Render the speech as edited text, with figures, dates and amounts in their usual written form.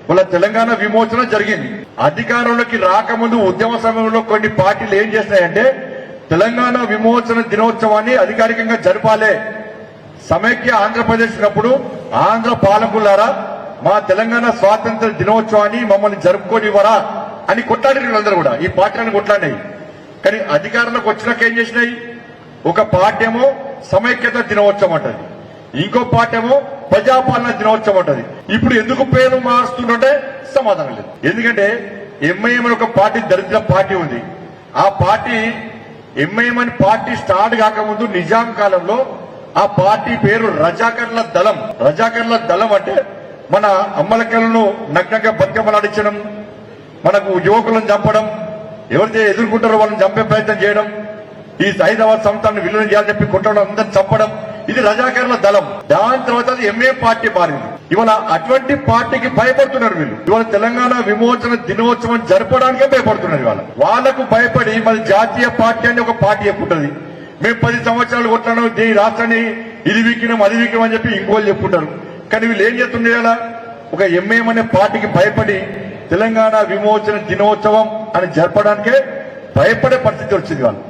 వాళ్ళ తెలంగాణ విమోచన జరిగింది. అధికారంలోకి రాకముందు ఉద్యమ సమయంలో కొన్ని పార్టీలు ఏం చేస్తాయంటే తెలంగాణ విమోచన దినోత్సవాన్ని అధికారికంగా జరపాలే, సమైక్య ఆంధ్రప్రదేశ్ ఉన్నప్పుడు ఆంధ్ర పాలకులారా మా తెలంగాణ స్వాతంత్ర దినోత్సవాన్ని మమ్మల్ని జరుపుకోనివ్వరా అని కొట్లాడిన వాళ్ళందరూ కూడా ఈ పార్టీలను కొట్లాడినాయి. కానీ అధికారంలోకి వచ్చినాక ఏం చేసినాయి? ఒక పార్టీ ఏమో సమైక్యత దినోత్సవం అంటది, ఇంకో పార్టీ ఏమో ప్రజాపాలన దినోత్సవం అంటది. ఇప్పుడు ఎందుకు పేరు మారుస్తుంటే సమాధానం లేదు. ఎందుకంటే ఎంఐఎం అని ఒక పార్టీ దరిద్ర పార్టీ ఉంది. ఆ పార్టీ ఎంఐఎం అని పార్టీ స్టార్ట్ కాకముందు నిజాం కాలంలో ఆ పార్టీ పేరు రజాకర్ల దళం. రజాకర్ల దళం అంటే మన అమ్మలకెలను నగ్నంగా బతికమలాడించడం, మనకు యువకులను చంపడం, ఎవరైతే ఎదుర్కొంటారో వాళ్ళని చంపే ప్రయత్నం చేయడం, ఈ హైదరాబాద్ సంస్థాన్ని విలీనం చేయాలని చెప్పి కొట్టడం, అందరిని చంపడం, ఇది రజాకర్ల దళం. దాని తర్వాత అది ఎంఏ పార్టీ మారింది. ఇవాళ అటువంటి పార్టీకి భయపడుతున్నారు వీళ్ళు. ఇవాళ తెలంగాణ విమోచన దినోత్సవం జరపడానికే భయపడుతున్నారు. ఇవాళ వాళ్లకు భయపడి మరి జాతీయ పార్టీ అని ఒక పార్టీ చెప్పుంటది. మేము 10 సంవత్సరాలు కొట్లాను, ఈ రాష్ట్రాన్ని ఇది వీకినాం అది వీకినాం అని చెప్పి ఇంకోళ్ళు చెప్పుకుంటారు. కానీ వీళ్ళు ఏం చేస్తుండే ఒక ఎంఏఎం అనే పార్టీకి భయపడి తెలంగాణ విమోచన దినోత్సవం అని జరపడానికే భయపడే పరిస్థితి వచ్చింది వాళ్ళు.